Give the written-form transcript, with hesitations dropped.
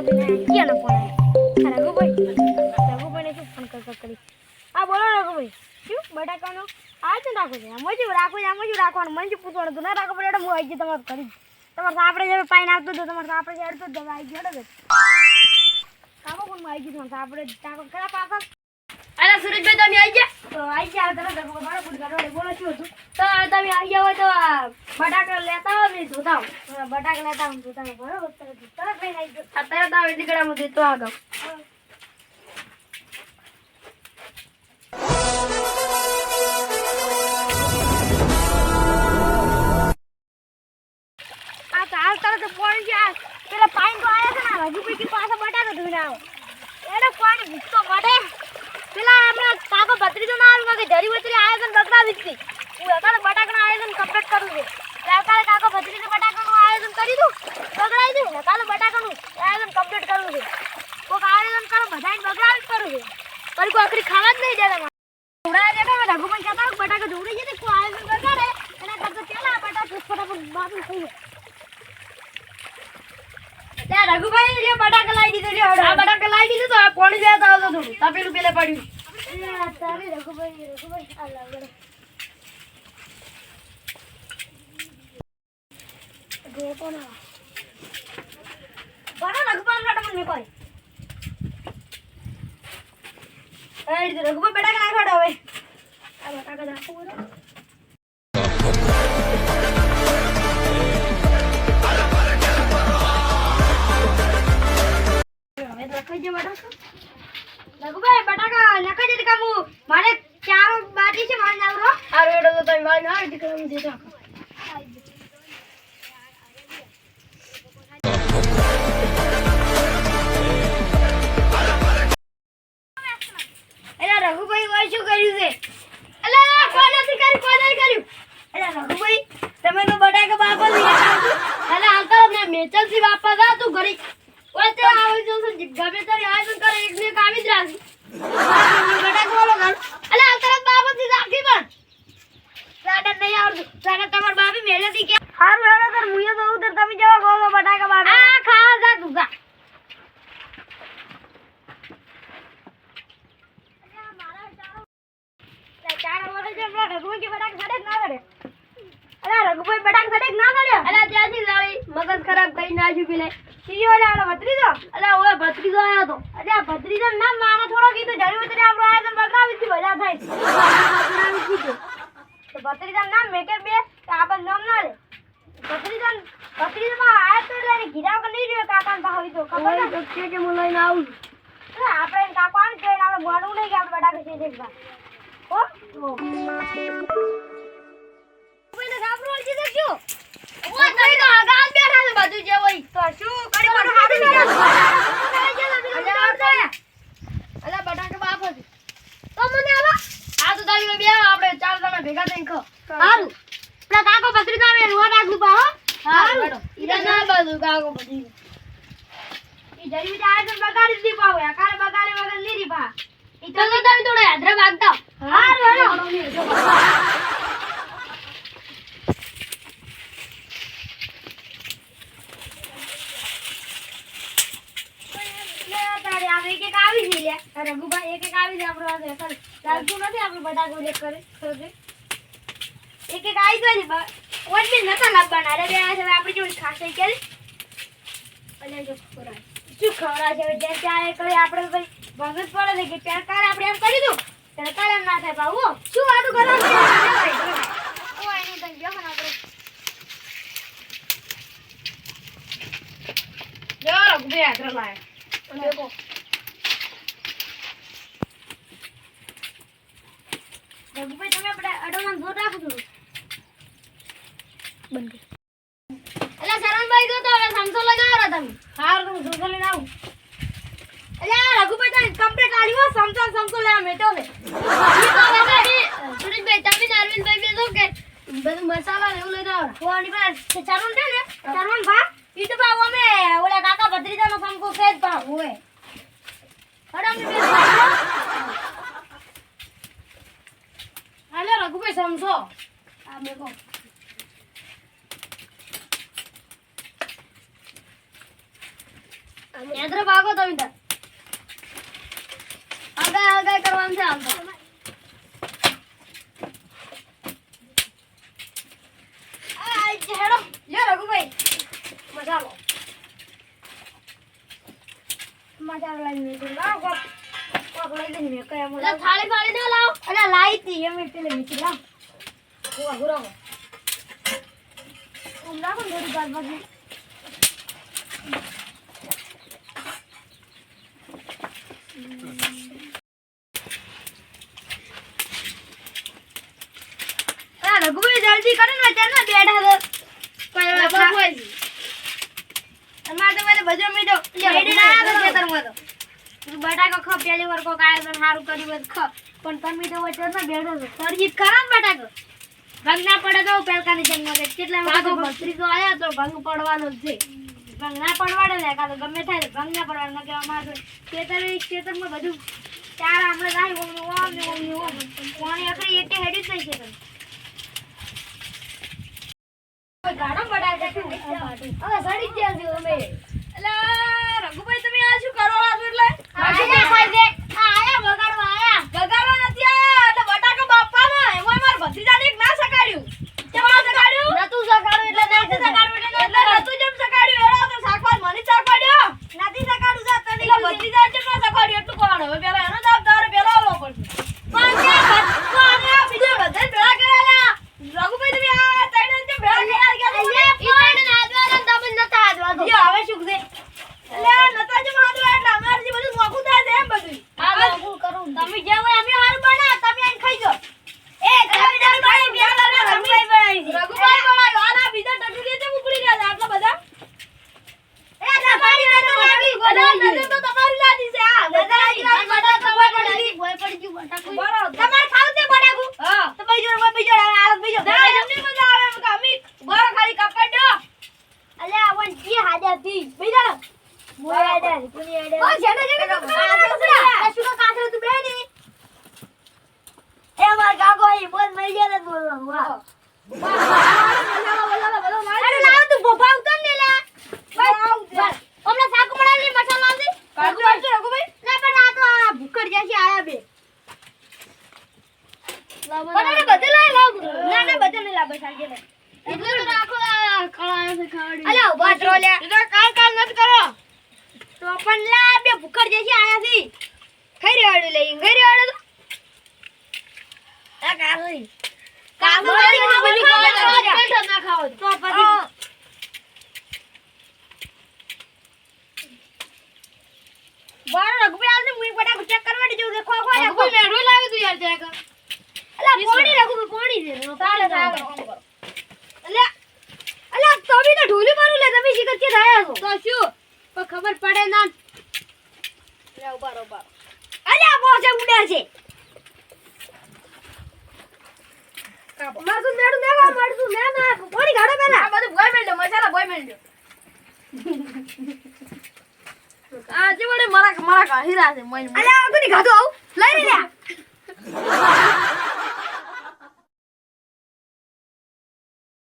ક્યાં ન ફોન આવ્યો રઘુભાઈ ને શું ફોન કરી હા બોલો રઘુભાઈ શું બટાકાનો આ છે રાખો છે મજુ રાખવાનું મંજુ પૂછવાનું હતું ના રાખો પડે હું આવી ગયો તમારું કરી તમારે આપણે જે પાઈને આવતો હતો તમારે આપણે જે અડતો જ આવી ગયો ને કામો કોણ આવી ગયું તમારે આપણે ટાકો ખરા પાકા અરે સુરેશભાઈ તમે આવી ગયા તો આવી ગયા તરત મારા પૂછ કાઢો બોલો શું હતું તો તમે આવી ગયા હોય તો બટાકા લેતા આવો ને જોતા બટાકા લેતા આવો જોતા બરોબર તરત લઈને આવી ગયો તરત આવે નીકળામાં દેતો આગળ પેલા પાણી તો આવ્યા છે ને રઘુભાઈ કે પાસે બટાકા ધોઈને આવો એને પાણી ભૂખતો માટે પેલા હમણાં કાકો ભત્રીજો ના આવ્યું કે જરી વતરી આયોજન બગડાવી હતી હું અત્યારે બટાકાનું આયોજન કમ્પ્લીટ કરું છું અત્યારે કાકો ભત્રીજો બટાકાનું આયોજન કરી દઉં બગડાવી દઉં કાલે બટાકાનું આયોજન કમ્પ્લીટ કરવું છે કોઈક આયોજન કરો બધાને બગડાવી જ કરું છે પણ કોઈ આખરી ખાવા જ નહીં દેતા ઉડાયા દેખા રઘુભાઈ કહેતા બટાકા જોડી જશે કોઈ આયોજન બગાડે એના કરતા પેલા બટાકા ફટાફટ બાપુ થઈ જાય ત્યાં રઘુભાઈ લે બટાકા લાવી દીધો લે આ બટાકા લાવી દીધું તો આ કોણ જાતા આવતો તું તપેલું પેલે પડ્યું તારે રઘુભાઈ આ લાવડો ગોતો ના બડા રઘુભાઈ ફટાફટ મે કોઈ એ રઘુભાઈ બટાકા નાખડો હવે આ બટાકા નાખો બરો રઘુભાઈ બટાકા નખાઈ દે કામુ મારે ચારો બાકી છે મારે નાવરો આ રેડો તો તમે મારે ના દીકરા હું દેતો એલા રઘુભાઈ ઓય શું કર્યું છે એલા કોઈ નથી કર્યું એલા રઘુભાઈ તમે તો બટાકા બાપા લીધા એલા હાલતા મે મેચલસી બાપા જા તું ઘડી ઓય તે આવી જો ગમે તારી આયોજન કરે એક ને કાવી જ રાખી બટાકા વાળો ઘર અલે આ બાપા થી રાખી પણ સાડા નહીં આવડતું સાડા તમાર બાપી મેલેથી કે હારું હેડો કર મુયે તો ઉધર તમે જવા ગોલો બટાકા બાપા આ ખા જા તું જા મગજ ખરાબ કરી નાખ્યું પેલે ભત્રીજો અલા ઓય ભત્રીજો આયો તો અરે ભત્રીજો નામ મારા થોડો કીધું જડી ઉતરે આપણો આયોજન બગાવી દીધી બધા થાય તો ભત્રીજો નામ મેકે બે આપણ નામ ના લે ભત્રીજો માં આયો તો એટલે ઘીરાવ કે નહીં રહ્યો કાકા ને ભાવી તો ખબર તો કે હું લઈને આવું આપણે કાકો આને કે આપણે ગોડું નહીં કે આપણે બટાકા છે દેખવા ઓ કોઈને ગાબરો લઈ દેજો ઓ તઈ તો આગાલ બેઠા છે બધું જે હોય તો શું કરી પણ હાડી અલા બટાકા બાપો છે તો મને આલો આ તો તારી બે આપણે ચાર જણા ભેગા થઈને ખો હારું પેલા કાકો પથરી તો આવે રોવા રાખું પા હો હારું ઈરા ના બધું કાકો બધી ઈ જરી વિચાર આયોજન બગાડી દી પાવે આકારે બગાડે વગર લીરી પા ઈ તો તમે થોડો હાદરા ભાગતા હારું હાલો એક આવી છે લે રઘુભાઈ એક આવી છે આપણો આ ચાલતું નથી આપણે બટાકો લેક કરે ખરે એક આવી જાય ને ઓર બી નતા લાવવાના રે આ છે આપણી જોડે ખાસઈ કરી અને જો ખોરા શું ખોરા છે જે ચાય કરે આપણે ભાઈ ભગત પડે છે કે પેરકાર આપણે એમ કરી દઉં પેરકાર એમ ના થાય બાબુ શું વાતું કરો છો ઓ એની તને જો પણ આપણે જો રઘુભાઈ આદર લાય દેખો રઘુભાઈ તમે આપણે અડોમાં જોર રાખો છો બંધ એલા શરણભાઈ જો તો હવે સમસો લગાવો તમે હાર હું સમસો લઈને આવું એલા રઘુભાઈ તમે કમ્પ્લીટ આલ્યો સમસો લેવા મેટો ને સુરેશભાઈ તમે ને અરવિંદભાઈ બેસો કે બધું મસાલા એવું લઈને આવો કોની પાસે ચરવણ છે ને ચરવણ ભા ઈ તો ભાવ અમે ઓલા કાકા ભત્રીજાનો સમકો સેજ ભાવ હોય હડમ ને હાલો રઘુભાઈ સમજો આ દેખો યાત્રા ભાગો તમે તાર આગળ કરવાનું છે આમ તો આ હેડો લે રઘુભાઈ મસાલો લઈને લાવ કોક લઈ લઈને મે કયા મોલા થાળી ફાળી ના લાવ અરે લાઈ તી એમ એટલે મીઠી લાવ ઓવા ગુરો ઓમ લાવ થોડી ગાલ બાજુ રઘુભાઈ જલ્દી કરો ને અત્યારે બેઠા તો અમારે તો બધો મીઠો રેડી ના આવે ખેતરમાં તો બટાકો ખ પેલી વાર કોક આયો તો સારું કર્યું હોય ખ પણ તમે તો વચ્ચે ના બેઠો છો સરજીત ખરા ને બટાકો ભંગ ના પડે તો પેલકાની જન્મ કે કેટલા વખત ભત્રી તો આયા તો ભંગ પડવાનો જ છે ભંગ ના પડવાડે ને કાં તો ગમે થાય ભંગ ના પડવાનો કે અમારે ખેતરમાં બધું ચાર આપણે જાય ઓમ પાણી આખરી એકે હેડી જ નહીં ખેતર ગાડો બડા કે હવે સડી ગયા છે અમે એલા રઘુભાઈ તમે આ શું કરો છો એટલે આ ખાઈ દે આ આયા બગાડવા નથી આયા એટલે બટાકો બાપાના એમાં માર ભત્રીજાને એક ના સકાડ્યું કેમ સકાડ્યું નતું સકાડ્યું એટલે નથી સકાડ્યું એટલે નતું જેમ સકાડ્યું એનો તો શાકભાજ મને સકાડ્યો નથી સકાડ્યું જા તને એટલે ભત્રીજા જેમ ના સકાડ્યું એટલું કોણ હવે પેલા એનો જવાબદાર પેલો આવવો પડશે પણ કે કોને આ બીજો બધે ભેળા કરેલા રઘુભાઈ તમે આ તઈને જેમ ભેળા કરેલા હવે શું છે એટલે નતા જે માદવા એટલે અમાર જે બધું નોખું થાય છે એમ બધું હા નોખું કરું તમે જે હોય અમે હાર બના તમે આઈને ખાઈ જો એ તમે જાવ પાણી બેલા રઘુભાઈ બનાવી રઘુભાઈ બનાવ્યો આના બીજા ટટુલી છે ઉકળી ગયા આટલા બધા એ ના પાણી ના તો લાગી ગોડા નજર તો તમારી લાજી છે આ નજર લાજી બટા તમાર પડી ભોય પડી ગયું બટાકુ બરો તમાર ખાવ છે બટાકુ હા તો બીજો આલત બીજો ના એમની મજા આવે એમ કે અમી બરો ખાલી કપાઈ દો અલે આવન જી હાજાતી બીજા મોય આડે કોની આડે ઓ જેને જેને આ શું કાઠો તું બેની એ માર કાકો ઈ બોલ મઈ ગયા બોલવાનું વાહ અરે લાવ તું ભોપાવ તો ને લા બસ ઓમલા શાક બનાવી મસાલો આવશે કાજુ આવશે રઘુભાઈ ના પણ આ તો ભૂખડ જ્યાંથી આયા બે લાવ બધે લાવ ના બધે નહીં લાવ બસ આગે એટલે તો રાખો ખળાયો છે ખાડી અલે ઉભા રહો લે તો કાલ નત કરો તો પણ લા બે ભૂખડ જેસી આયા છે ખઈ રેવાડું લઈ ગઈ રેવાડું તો આ કાલી કામ વાળી ખાવ ના ખાવ તો પછી બાર રઘુભાઈ આલને મુઈ બટા ચેક કરવાડી જો દેખો ખો રઘુભાઈ મેઠું લાવ્યું તું યાર ચેક અલા પાણી રઘુભાઈ પાણી દે તારે તારે અલ્યા તમે તો ઢોલી મારું લે તમે શિકત કે રહ્યા છો તો શું કોઈ ખબર પડે ના લે ઉભા અલ્યા બોસે ઉડે છે મારું મેડું મેવા મારું મે ના કોની ગાડો પેલા આ બધું બોય મેલ્યો મસાલા બોય મેલ્યો આ જે વડે મારા હીરા છે મોય અલ્યા કોની ગાડો આવ લઈ લે